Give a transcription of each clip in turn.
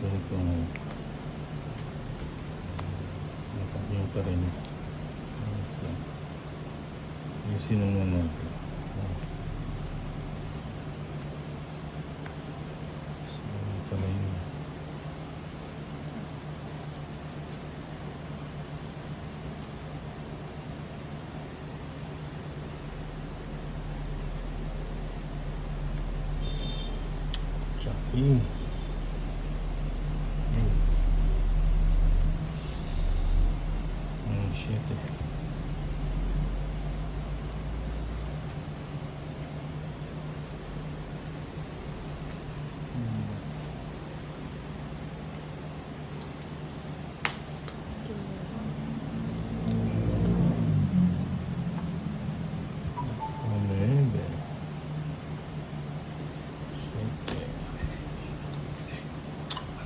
Ganito nga. Yung pa rin. Yung sinungan natin. So, pala yun. Choppy. Shit.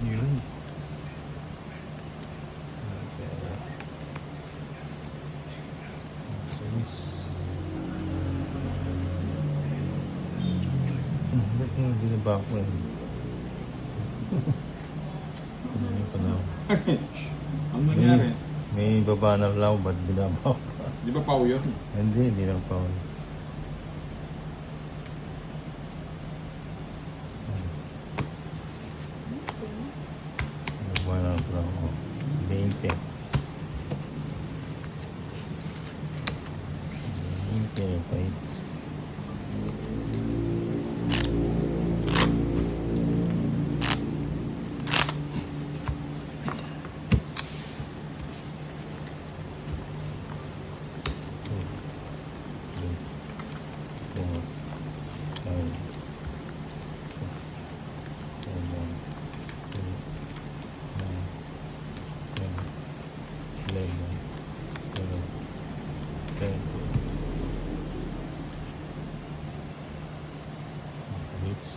Yun. Ba't mo binaba ko yun? Ano pa na? Ang nangyari? May baba na lang, ba't binaba ko? Di ba pao yun? Hindi lang pa. Baba na lang ako. 20. 20 fights.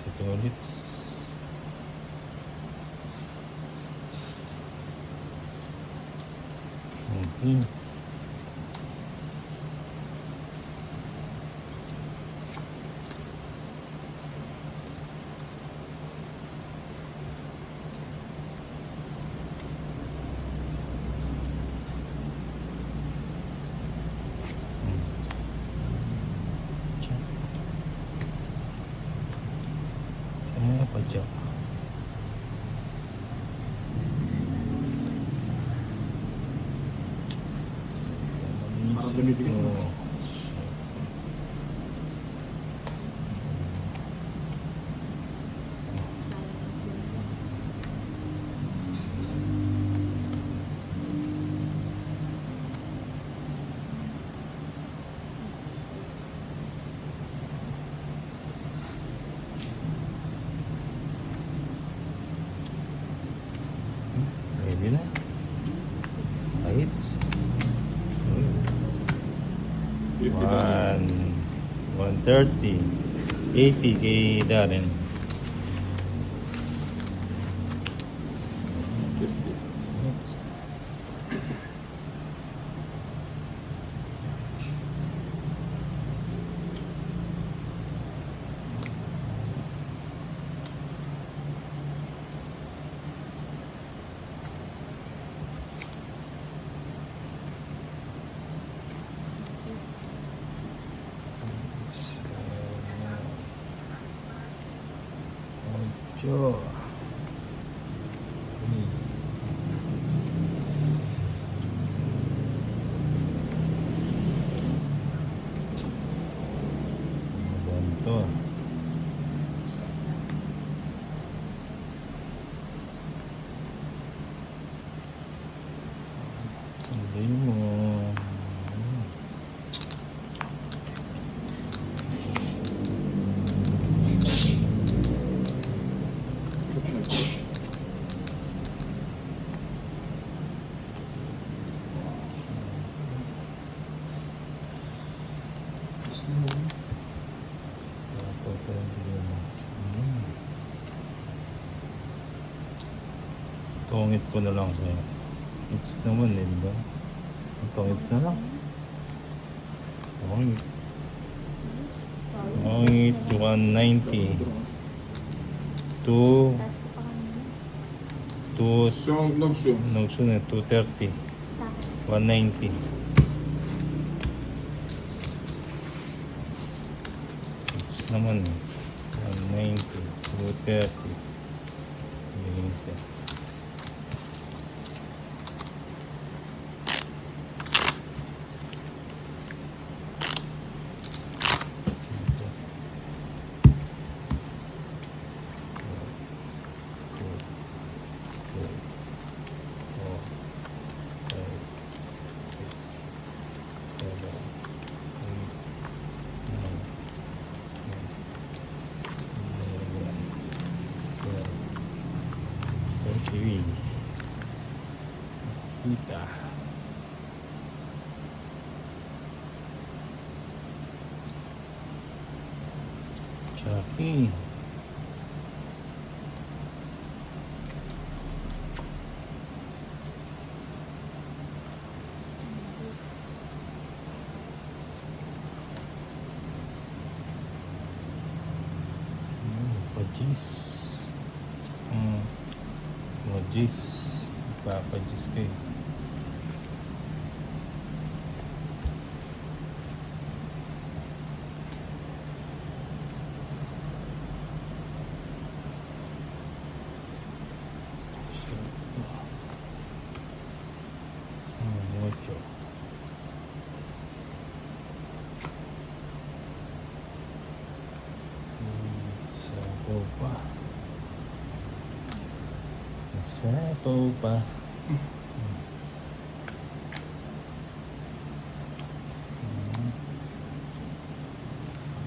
Ito ulit. Okay. Apa je? Parang binibigyan mo. Ready na? Heights. 130. 80 kay Darren. 50. Sure. Ganito. Hindi mo. Tungit ko na lang sa'yo. It's naman eh, diba? Tungit na lang. Tungit. Tungit, 190. 2. So, nagso. Nagsunod, 230. Sa akin. 190. It's naman eh. 190. 230. 190. TV. Kita. Chucky. Pajis. Pajis. Papajis kayo. Mucho. Sapo pa. Sapo pa.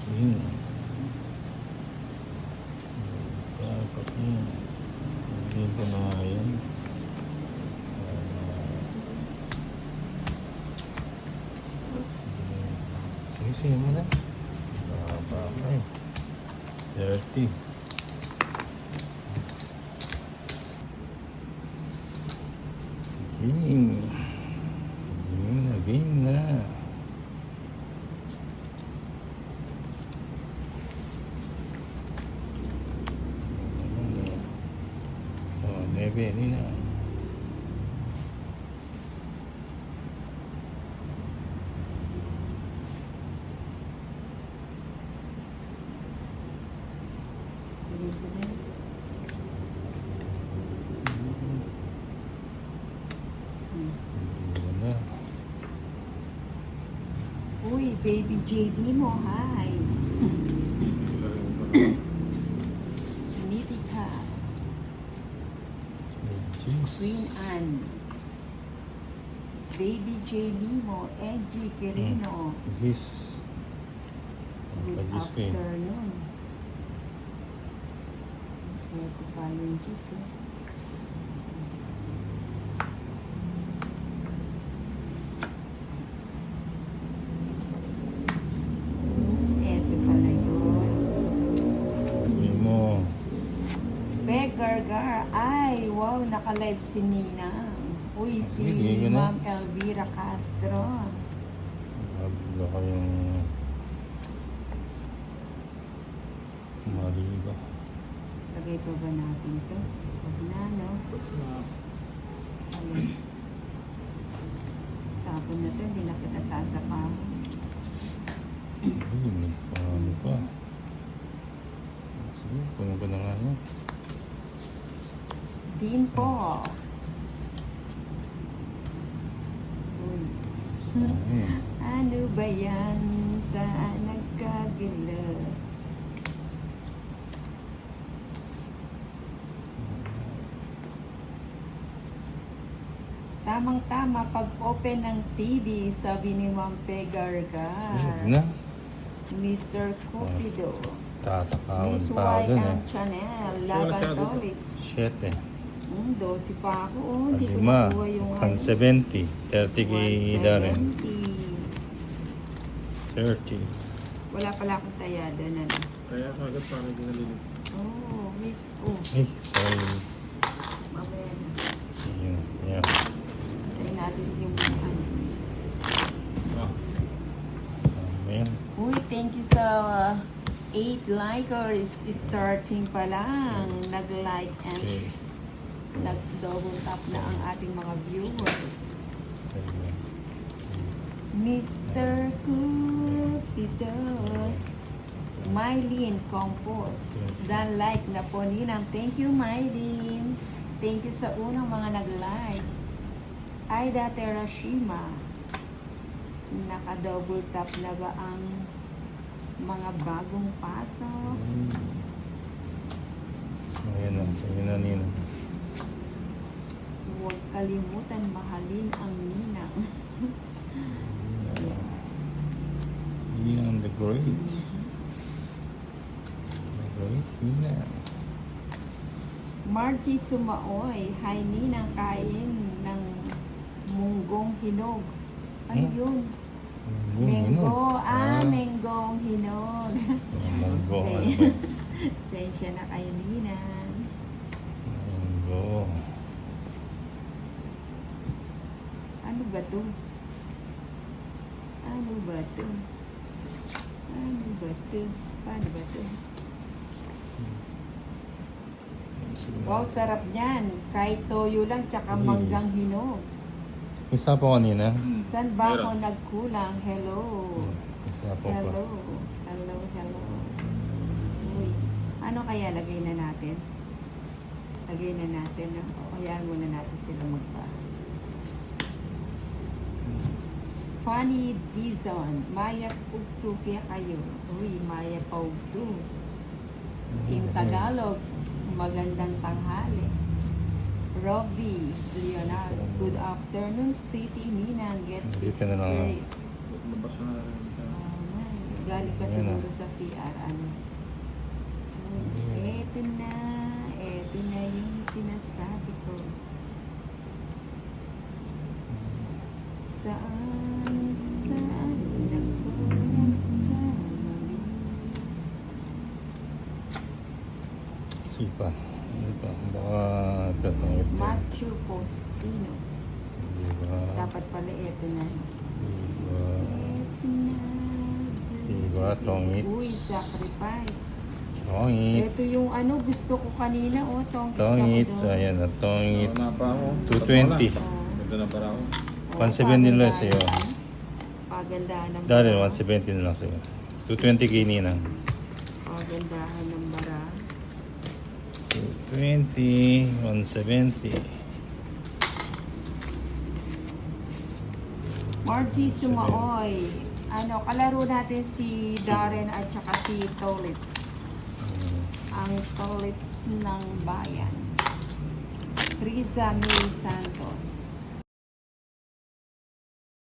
King. Papa King. King ko na nga yan. Sige mo na. Baba eh. 30. Game. Game na. Oh, nebe, hindi na. Hindi na. Uy, baby JB mo, hi. Nitika, Jeez. Queen Anne. Baby JB mo, Edgy Quirino. Jeez. Good Pajis kayo. afternoon. Kaya ko pa yung juice eh. Eto pala yun. Hindi mo. Gargar. Ay, wow, naka-live si Nina. Uy, si Sige, yun na. Ma'am Elvira Castro. Wala kayong maligo. Lagay pa ba natin to? Huwag na, no? Ayun. Tapon na to, hindi na kita sasapahan. Ay, may paano pa. Sige, puno ko na nga yan. Din po. Uy. Sayang. Ano ba yan? Saan nagkagila? Tamang-tama pag-open ng TV, sabi ni Ma'am Pegargar. Huwag na. Mr. Cupido. Tatakawin Miss pa ako dun YM eh. Channel. So, Laban nagkado? Tolits. 7. 12 pa ako. Oh, hindi ko Lima. nakuha yung 170. 30 kay Darren. 170. 30. Wala pala akong tayada na. Kaya kagad parang hindi nalilig. Oh, wait. Oh, Ay, sorry. mamaya na. Yun, yeah. Tayo natin yung ano. Ah, Amen. Uy, thank you sa 8 likers. Starting pa lang. Nag-like and Okay. Nag-double tap na ang ating mga viewers. Sige. Mr. Cupido, Mylene Compos, dan like na po ninang. Thank you, Mylene. Thank you sa unang mga nag-like. Aida Terashima, naka-double tap na ba ang mga bagong pasok? Ayan na. Sige na, Nina. Huwag kalimutan mahalin ang ninang. Nina on the great. The great Nina. Margie Sumaoy, hi ninang, kain ng munggong hinog. Ano Hmm? yun? Menggo. Menggong hinog. Menggo. Okay. Sensya na kayo ninang. Menggo. Ano ba to? Ano ba to? Ano ba to? Paano ba to? Wow, sarap niyan. Kahit toyo lang, tsaka manggang hinog. Isa po kanina. San ba ako Meron. nagkulang? Hello. Isa po pa. Hello. Hello, hello. Uy. Ano kaya lagay na natin? Lagay na natin. No? O, hayaan muna natin sila magpa. Funny Dizon. Maya Pugtu kaya kayo. Uy, Maya Pugtu. In Tagalog, magandang tanghali. Robbie Leonardo, good afternoon, pretty Ninang, get Hindi it ka na lang. straight. Labas na rin. Galing ka Ayan siguro sa CR, ano? Eto na yung sinasabi ko. Saan nagkulang ka mali? Sipa. Ano pa? Baka tatangit ko. Matthew Postino. Diba? Dapat pala eto na. Diba? Eto na. Diba? Tongits. Uy, sacrifice. Tongit. Ito yung ano gusto ko kanina, oh, tongits. Tongit. ako doon. Ayan na. Tongit. Na pa ako. 220. Oh. Ganda na para ako. 170 lang sa'yo. Pagandahan ng Dahil bara. 170 lang sa'yo. 220 kay Ninang. Pagandahan ng bara. 220. 170. Margie Sumaoy. Ano, kalaro natin si Darren at saka si Tolitz. Ang Tolitz ng bayan. Triza May Santos.